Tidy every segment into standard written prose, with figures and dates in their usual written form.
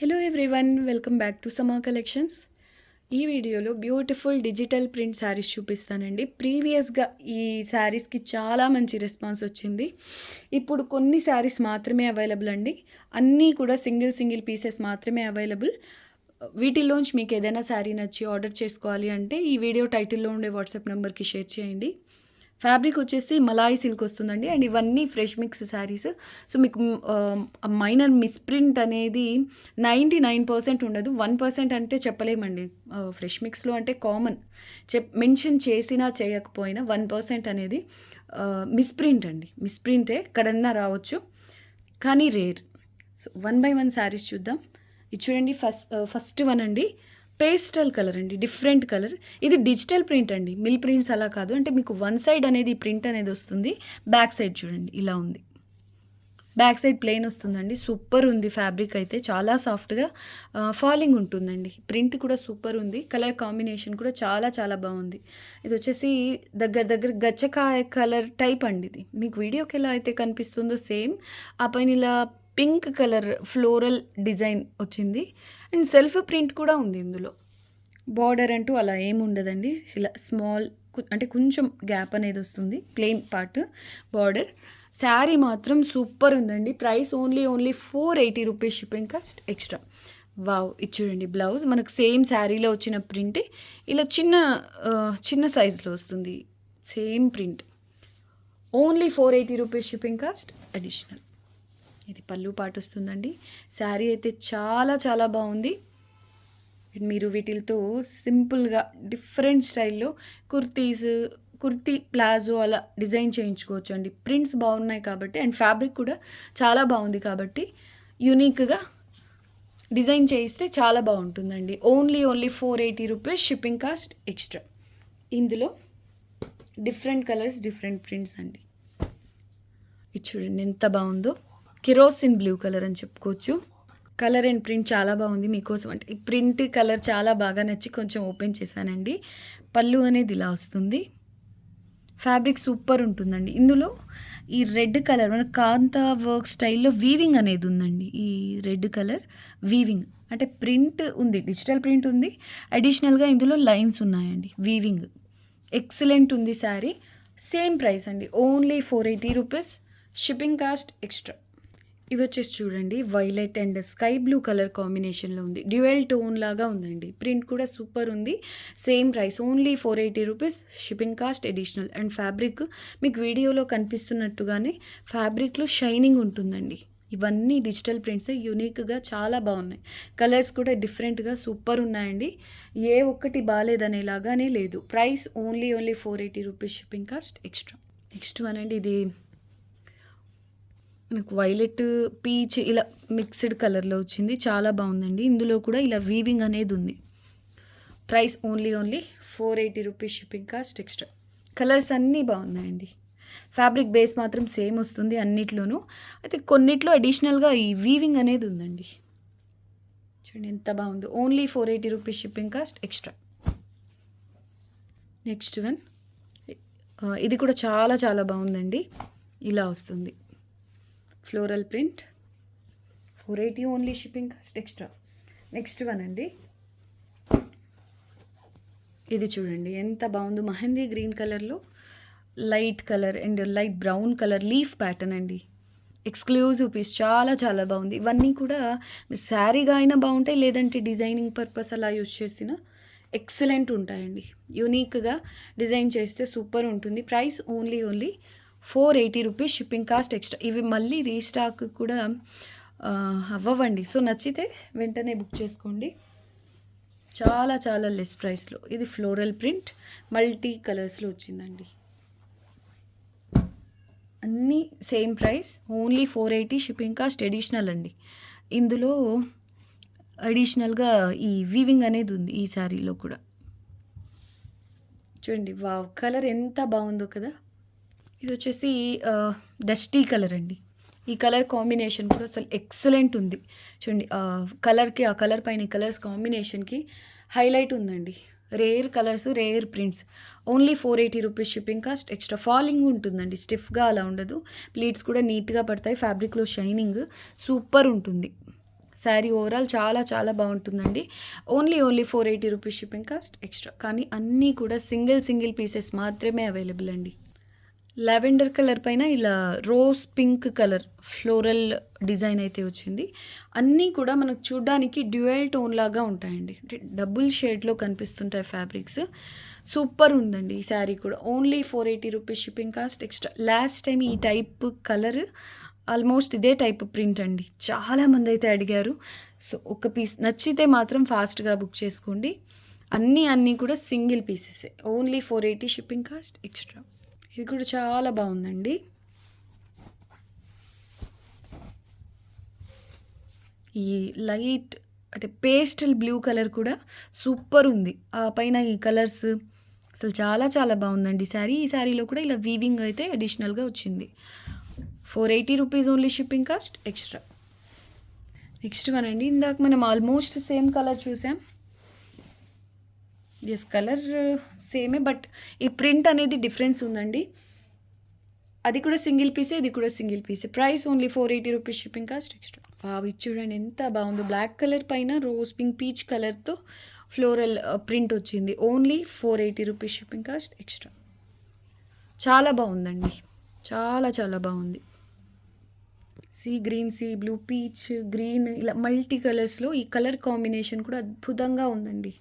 Hello everyone, welcome back to సమా collections. ఈ వీడియోలో బ్యూటిఫుల్ డిజిటల్ ప్రింట్ శారీస్ చూపిస్తానండి. ప్రీవియస్గా ఈ శారీస్కి చాలా మంచి రెస్పాన్స్ వచ్చింది. ఇప్పుడు కొన్ని శారీస్ మాత్రమే అవైలబుల్ అండి. అన్నీ కూడా సింగిల్ పీసెస్ మాత్రమే అవైలబుల్. వీటిల్లోంచి మీకు ఏదైనా శారీ నచ్చి ఆర్డర్ చేసుకోవాలి అంటే ఈ వీడియో టైటిల్లో ఉండే వాట్సాప్ నెంబర్కి షేర్ చేయండి. ఫ్యాబ్రిక్ వచ్చేసి మలాయి సిల్క్ వస్తుందండి. అండ్ ఇవన్నీ ఫ్రెష్ మిక్స్ శారీస్. సో మీకు మైనర్ మిస్ప్రింట్ అనేది 99% ఉండదు. 1% అంటే చెప్పలేమండి. ఫ్రెష్ మిక్స్లో అంటే కామన్, మెన్షన్ చేసినా చేయకపోయినా 1% అనేది మిస్ప్రింట్ అండి. మిస్ప్రింటే ఎక్కడన్నా రావచ్చు, కానీ రేర్. సో 1 by 1 శారీస్ చూద్దాం. ఇది చూడండి, ఫస్ట్ వన్ అండి. పేస్టల్ కలర్ అండి, డిఫరెంట్ కలర్. ఇది డిజిటల్ ప్రింట్ అండి, మిల్ ప్రింట్స్ అలా కాదు. అంటే మీకు వన్ సైడ్ అనేది ప్రింట్ అనేది వస్తుంది. బ్యాక్ సైడ్ చూడండి ఇలా ఉంది. బ్యాక్ సైడ్ ప్లెయిన్ వస్తుందండి. సూపర్ ఉంది. ఫ్యాబ్రిక్ అయితే చాలా సాఫ్ట్గా ఫాలింగ్ ఉంటుందండి. ప్రింట్ కూడా సూపర్ ఉంది. కలర్ కాంబినేషన్ కూడా చాలా చాలా బాగుంది. ఇది వచ్చేసి దగ్గర గచ్చకాయ కలర్ టైప్ అండి. ఇది మీకు వీడియోకి ఎలా అయితే కనిపిస్తుందో సేమ్ ఆ పైన ఇలా పింక్ కలర్ ఫ్లోరల్ డిజైన్ వచ్చింది. అండ్ సెల్ఫ్ ప్రింట్ కూడా ఉంది ఇందులో. బార్డర్ అంటూ అలా ఏమి ఉండదండి. ఇలా స్మాల్ అంటే కొంచెం గ్యాప్ అనేది వస్తుంది, ప్లెయిన్ పార్ట్ బార్డర్. శారీ మాత్రం సూపర్ ఉందండి. Price only 480 rupees, shipping cost extra. Wow, ఇది చూడండి. బ్లౌజ్ మనకు సేమ్ శారీలో వచ్చిన ప్రింటే ఇలా చిన్న సైజులో వస్తుంది. Same print. Only 480 rupees, shipping cost additional. ఇది పళ్ళు పాటు వస్తుందండి. శారీ అయితే చాలా చాలా బాగుంది. మీరు వీటితో సింపుల్గా డిఫరెంట్ స్టైల్లో కుర్తీ ప్లాజో అలా డిజైన్ చేయించుకోవచ్చు అండి. ప్రింట్స్ బాగున్నాయి కాబట్టి, అండ్ ఫ్యాబ్రిక్ కూడా చాలా బాగుంది కాబట్టి యూనిక్గా డిజైన్ చేయిస్తే చాలా బాగుంటుందండి. Only 480 rupees, shipping cost extra. ఇందులో డిఫరెంట్ కలర్స్, డిఫరెంట్ ప్రింట్స్ అండి. ఇది చూడండి ఎంత బాగుందో. కిరోసిన్ బ్లూ కలర్ అని చెప్పుకోవచ్చు. కలర్ అండ్ ప్రింట్ చాలా బాగుంది. మీకోసం అంటే ఈ ప్రింట్ కలర్ చాలా బాగా నచ్చి కొంచెం ఓపెన్ చేశానండి. పళ్ళు అనేది ఇలా వస్తుంది. ఫ్యాబ్రిక్ సూపర్ ఉంటుందండి. ఇందులో ఈ రెడ్ కలర్ మన కాంతా వర్క్ స్టైల్లో వీవింగ్ అనేది ఉందండి. ఈ రెడ్ కలర్ వీవింగ్ అంటే ప్రింట్ ఉంది, డిజిటల్ ప్రింట్ ఉంది. అడిషనల్గా ఇందులో లైన్స్ ఉన్నాయండి, వీవింగ్. ఎక్సలెంట్ ఉంది శారీ. సేమ్ ప్రైస్ అండి, only 480 rupees, shipping cost extra. ఇది వచ్చేసి చూడండి, violet and sky blue colour కాంబినేషన్లో ఉంది. డ్యూయల్ టోన్ లాగా ఉందండి. ప్రింట్ కూడా సూపర్ ఉంది. Same price, only 480 rupees, shipping cost additional. And fabric మీకు వీడియోలో కనిపిస్తున్నట్టుగానే ఫ్యాబ్రిక్లో షైనింగ్ ఉంటుందండి. ఇవన్నీ డిజిటల్ ప్రింట్స్, యూనిక్గా చాలా బాగున్నాయి. కలర్స్ కూడా డిఫరెంట్గా సూపర్ ఉన్నాయండి. ఏ ఒక్కటి బాగాలేదనేలాగానే లేదు. Price only 480 rupees, shipping cost extra. Next one అండి, ఇది మనకు వైలెట్ పీచ్ ఇలా మిక్స్డ్ కలర్లో వచ్చింది. చాలా బాగుందండి. ఇందులో కూడా ఇలా వీవింగ్ అనేది ఉంది. Price only 480 rupees, shipping cost extra. Colours అన్నీ బాగున్నాయండి. ఫ్యాబ్రిక్ బేస్ మాత్రం సేమ్ వస్తుంది అన్నిట్లోనూ. అయితే కొన్నిట్లో అడిషనల్గా ఈ వీవింగ్ అనేది ఉందండి. చూడండి ఎంత బాగుందో. Only 480 rupees, shipping cost extra. Next one, ఇది కూడా చాలా చాలా బాగుందండి. ఇలా వస్తుంది floral print. 480 only, shipping cost extra. Next one అండి, ఇది చూడండి ఎంత బాగుందో. మెహందీ గ్రీన్ కలర్లో light colour and light brown colour leaf pattern అండి. ఎక్స్క్లూజివ్ పీస్, చాలా చాలా బాగుంది. ఇవన్నీ కూడా శారీగా అయినా బాగుంటాయి, లేదంటే డిజైనింగ్ పర్పస్ అలా యూజ్ చేసిన ఎక్సలెంట్ ఉంటాయండి. యూనిక్గా డిజైన్ చేస్తే సూపర్ ఉంటుంది. Price only 480 rupees, shipping cost extra. ఇవి మళ్ళీ రీస్టాక్ కూడా అవ్వండి. సో నచ్చితే వెంటనే బుక్ చేసుకోండి. చాలా చాలా లెస్ ప్రైస్లో. ఇది ఫ్లోరల్ ప్రింట్ మల్టీ కలర్స్లో వచ్చిందండి. అన్నీ same price, only 480, shipping cost additional అండి. ఇందులో అడిషనల్గా ఈ వీవింగ్ అనేది ఉంది ఈ శారీలో కూడా. చూడండి, వావ్, కలర్ ఎంత బాగుందో కదా. ఇది వచ్చేసి డస్టీ కలర్ అండి. ఈ కలర్ కాంబినేషన్ కూడా అసలు ఎక్సలెంట్ ఉంది. చూడండి, కలర్కి ఆ కలర్ పైన ఈ కలర్స్ కాంబినేషన్కి హైలైట్ ఉందండి. Rare colours, rare prints. Only 480 rupees, shipping cost extra. Falling ఉంటుందండి, స్టిఫ్గా అలా ఉండదు. ప్లీట్స్ కూడా నీట్గా పడతాయి. ఫ్యాబ్రిక్లో షైనింగ్ సూపర్ ఉంటుంది. శారీ ఓవరాల్ చాలా చాలా బాగుంటుందండి. Only 480 rupees shipping cost extra. కానీ అన్నీ కూడా సింగిల్ పీసెస్ మాత్రమే అవైలబుల్ అండి. లావెండర్ కలర్ పైన ఇలా rose pink colour floral design అయితే వచ్చింది. అన్నీ కూడా మనకు చూడ్డానికి డ్యూయల్ టోన్ లాగా ఉంటాయండి. అంటే డబుల్ షేడ్లో కనిపిస్తుంటాయి ఫ్యాబ్రిక్స్. సూపర్ ఉందండి ఈ శారీ కూడా. Only 480 rupees shipping cost extra. Last time ఈ టైప్ కలర్ ఆల్మోస్ట్ ఇదే టైప్ ప్రింట్ అండి. చాలామంది అయితే అడిగారు. సో ఒక పీస్ నచ్చితే మాత్రం ఫాస్ట్గా బుక్ చేసుకోండి. అన్నీ కూడా సింగిల్ పీసెసే. Only 480 shipping cost extra. ఇది కూడా చాలా బాగుందండి. ఈ లైట్ అంటే పేస్టల్ బ్లూ కలర్ కూడా సూపర్ ఉంది. ఆ పైన ఈ కలర్స్ అసలు చాలా చాలా బాగుందండి శారీ. ఈ శారీలో కూడా ఇలా వీవింగ్ అయితే అడిషనల్గా వచ్చింది. 480 rupees only shipping cost extra. Next one అండి. ఇందాక మనం ఆల్మోస్ట్ సేమ్ కలర్ చూసాం. ఎస్, కలర్ సేమే, బట్ ఈ ప్రింట్ అనేది డిఫరెన్స్ ఉందండి. అది కూడా సింగిల్ పీసే, ఇది కూడా సింగిల్ పీసే. Price only 480 rupees shipping cost extra. ఇది చూడండి ఎంత బాగుందో. బ్లాక్ కలర్ పైన రోజ్ పింక్ పీచ్ కలర్తో ఫ్లోరల్ ప్రింట్ వచ్చింది. Only 480 rupees shipping cost extra. చాలా బాగుందండి, చాలా చాలా బాగుంది. Sea green, sea blue, peach green, ఇలా మల్టీ కలర్స్లో ఈ కలర్ కాంబినేషన్ కూడా అద్భుతంగా ఉందండి.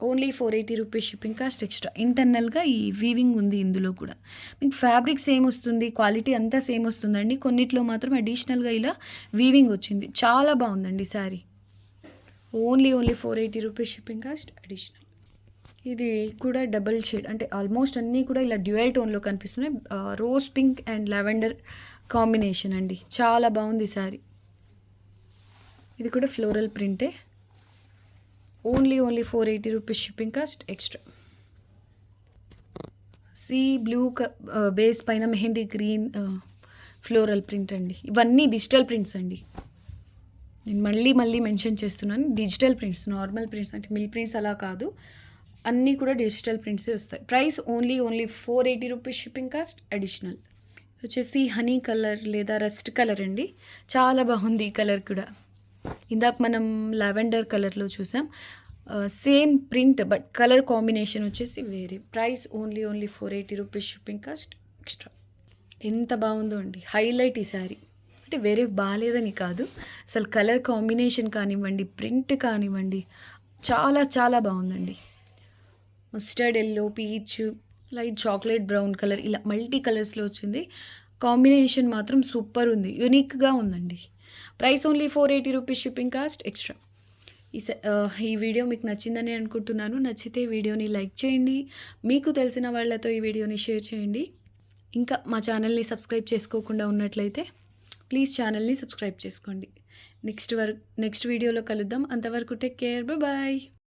Only 480 rupees shipping cost extra. ఇంటర్నల్గా ఈ వీవింగ్ ఉంది ఇందులో కూడా. మీకు ఫ్యాబ్రిక్ సేమ్ వస్తుంది, క్వాలిటీ అంతా సేమ్ వస్తుందండి. కొన్నిట్లో మాత్రం అడిషనల్గా ఇలా వీవింగ్ వచ్చింది. చాలా బాగుందండి sari. Only 480 rupees shipping cost additional. ఇది కూడా డబల్ షేడ్, అంటే ఆల్మోస్ట్ అన్నీ కూడా ఇలా డ్యూయల్ టోన్లో కనిపిస్తున్నాయి. Rose pink and lavender combination అండి. చాలా బాగుంది శారీ. ఇది కూడా ఫ్లోరల్ ప్రింటే. Only 480 rupees shipping cost extra. Sea blue base పైన మెహందీ గ్రీన్ ఫ్లోరల్ ప్రింట్ అండి. ఇవన్నీ డిజిటల్ ప్రింట్స్ అండి. నేను మళ్ళీ మెన్షన్ చేస్తున్నాను, డిజిటల్ ప్రింట్స్. నార్మల్ ప్రింట్స్ అంటే మిల్ ప్రింట్స్ అలా కాదు, అన్నీ కూడా డిజిటల్ ప్రింట్సే వస్తాయి. Price only 480 rupees shipping cost additional. వచ్చేసి హనీ కలర్ లేదా రస్ట్ కలర్ అండి. చాలా బాగుంది ఈ కలర్ కూడా. ఇందాక మనం లావెండర్ కలర్లో చూసాం. Same print but colour combination వచ్చేసి వేరే. Price only 480 rupees shipping cost extra. ఎంత బాగుందో అండి, హైలైట్ ఈ శారీ. అంటే వేరే బాగాలేదని కాదు, అసలు కలర్ కాంబినేషన్ కానివ్వండి, ప్రింట్ కానివ్వండి, చాలా చాలా బాగుందండి. Mustard yellow, peach, light chocolate brown colour, ఇలా మల్టీ కలర్స్లో వచ్చింది. కాంబినేషన్ మాత్రం సూపర్ ఉంది, యూనిక్గా ఉందండి. Price only 480 rupees shipping cost extra. ఈ వీడియో మీకు నచ్చిందని అనుకుంటున్నాను. నచ్చితే వీడియోని లైక్ చేయండి, మీకు తెలిసిన వాళ్ళతో ఈ వీడియోని షేర్ చేయండి. ఇంకా మా ఛానల్ని సబ్స్క్రైబ్ చేసుకోకుండా ఉన్నట్లయితే ప్లీజ్ ఛానల్ని సబ్స్క్రైబ్ చేసుకోండి. నెక్స్ట్ వీడియోలో కలుద్దాం. అంతవరకు టేక్ కేర్, బాయ్.